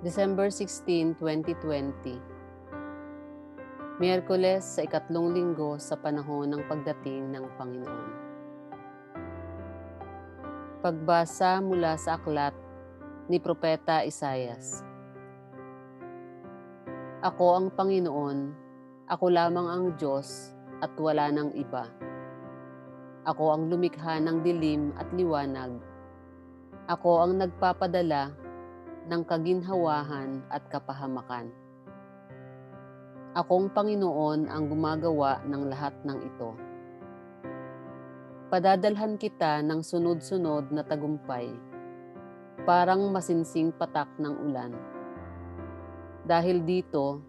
December 16, 2020. Miyerkules sa ikatlong linggo sa panahon ng pagdating ng Panginoon. Pagbasa mula sa aklat ni Propeta Isaias. Ako ang Panginoon, ako lamang ang Diyos at wala nang iba. Ako ang lumikha ng dilim at liwanag. Ako ang nagpapadala ng kaginhawahan at kapahamakan. Akong Panginoon ang gumagawa ng lahat ng ito. Padadalhan kita ng sunod-sunod na tagumpay, parang masinsing patak ng ulan. Dahil dito,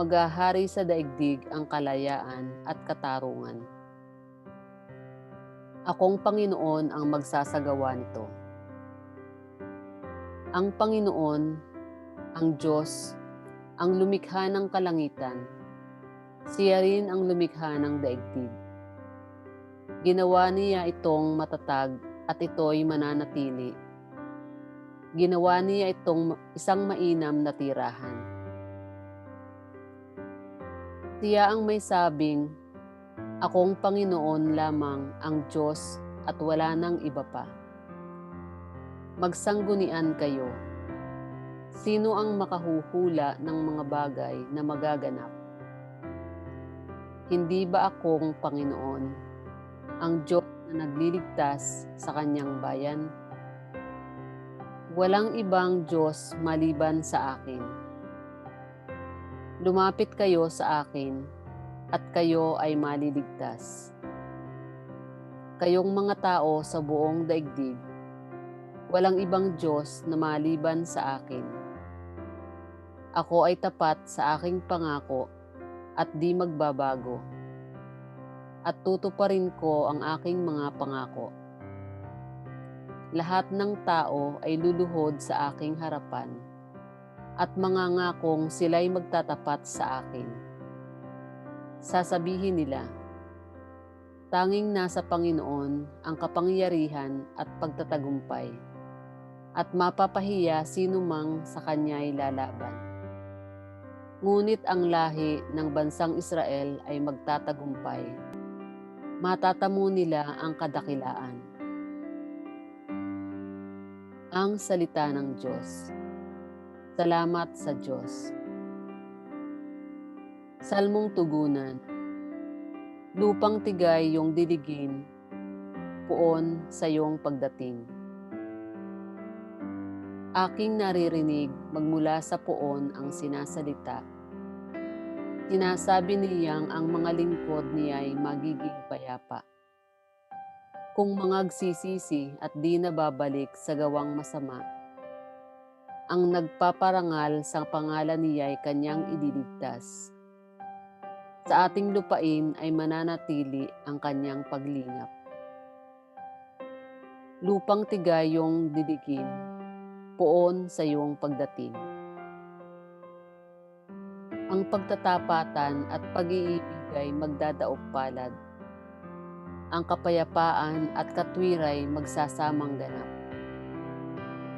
maghahari sa daigdig ang kalayaan at katarungan. Akong Panginoon ang magsasagawa nito. Ang Panginoon, ang Diyos, ang lumikha ng kalangitan. Siya rin ang lumikha ng daigdig. Ginawa niya itong matatag at ito'y mananatili. Ginawa niya itong isang mainam na tirahan. Siya ang may sabing, akong Panginoon lamang ang Diyos at wala nang iba pa. Magsanggunian kayo. Sino ang makahuhula ng mga bagay na magaganap? Hindi ba akong Panginoon, ang Diyos na nagliligtas sa kanyang bayan? Walang ibang Diyos maliban sa akin. Lumapit kayo sa akin at kayo ay maliligtas. Kayong mga tao sa buong daigdig, walang ibang Diyos na maliban sa akin. Ako ay tapat sa aking pangako at di magbabago. At tutuparin ko ang aking mga pangako. Lahat ng tao ay luluhod sa aking harapan at mangangakong sila'y magtatapat sa akin. Sasabihin nila, tanging nasa Panginoon ang kapangyarihan at pagtatagumpay, at mapapahiya sino mang sa kanya'y lalaban. Ngunit ang lahi ng bansang Israel ay magtatagumpay. Matatamo nila ang kadakilaan. Ang salita ng Diyos. Salamat sa Diyos. Salmong tugunan. Lupang tigay yung diligin, puon sa iyong pagdating. Aking naririnig magmula sa puon ang sinasalita. Sinasabi niyang ang mga lingkod niya'y magiging payapa. Kung mangagsisisi at di nababalik sa gawang masama, ang nagpaparangal sa pangalan niya'y kanyang ililigtas. Sa ating lupain ay mananatili ang kanyang paglingap. Lupang tigayong diligin, puon sa iyong pagdating. Ang pagtatapatan at pag-iibig ay magdadaog palad. Ang kapayapaan at katwiray magsasamang ganap.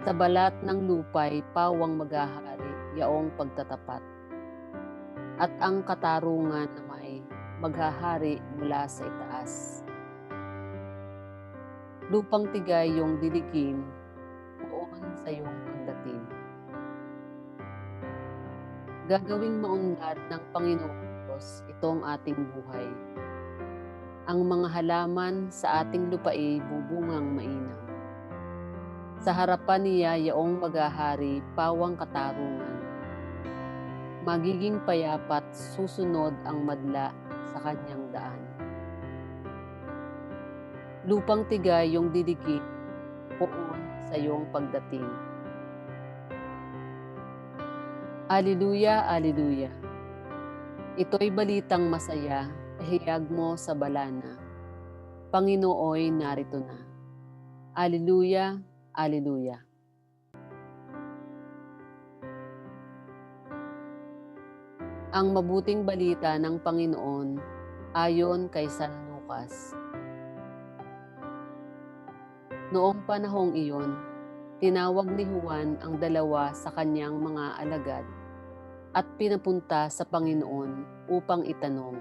Sa balat ng lupay pawang maghahari yaong pagtatapat. At ang katarungan namay maghahari mula sa itaas. Lupang tigay yung diligin, puon sa iyong pagdating. Gagawing maunlad ng Panginoong Diyos itong ating buhay. Ang mga halaman sa ating lupain bubungang mainam. Sa harapan niya yaong maghahari pawang katarungan. Magiging payapat susunod ang madla sa kanyang daan. Lupang tigay yung diligin, puon sa iyong pagdating. Alleluia, alleluia. Ito'y balitang masaya, hiyag mo sa balana. Panginooy narito na. Alleluia, alleluia. Ang mabuting balita ng Panginoon ayon kay San Lucas. Noong panahong iyon, tinawag ni Juan ang dalawa sa kanyang mga alagad at pinapunta sa Panginoon upang itanong,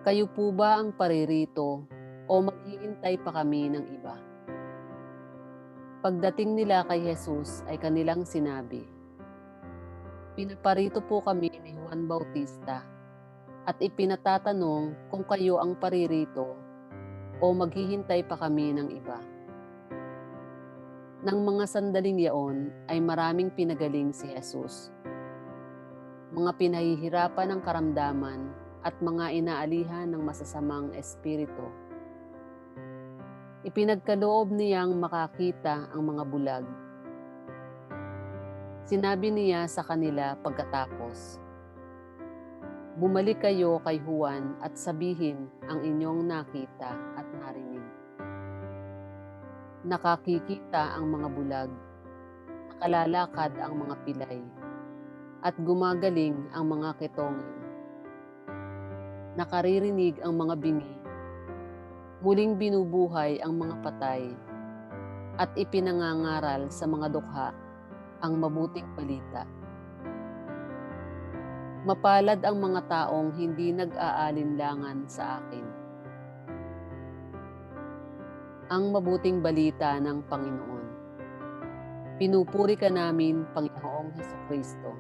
"Kayo po ba ang paririto o maghihintay pa kami ng iba?" Pagdating nila kay Jesus ay kanilang sinabi, "Pinaparito po kami ni Juan Bautista at ipinatatanong kung kayo ang paririto o maghihintay pa kami ng iba." Nang mga sandaling yaon ay maraming pinagaling si Jesus, mga pinahihirapan ng karamdaman at mga inaalihan ng masasamang espiritu. Ipinagkaloob niyang makakita ang mga bulag. Sinabi niya sa kanila pagkatapos, "Bumalik kayo kay Juan at sabihin ang inyong nakita at narinig. Nakakikita ang mga bulag, nakalalakad ang mga pilay, at gumagaling ang mga ketongin. Nakaririnig ang mga bingi, muling binubuhay ang mga patay, at ipinangangaral sa mga dukha ang mabuting balita. Mapalad ang mga taong hindi nag-aalinlangan sa akin." Ang mabuting balita ng Panginoon. Pinupuri ka namin, Panginoong Hesukristo.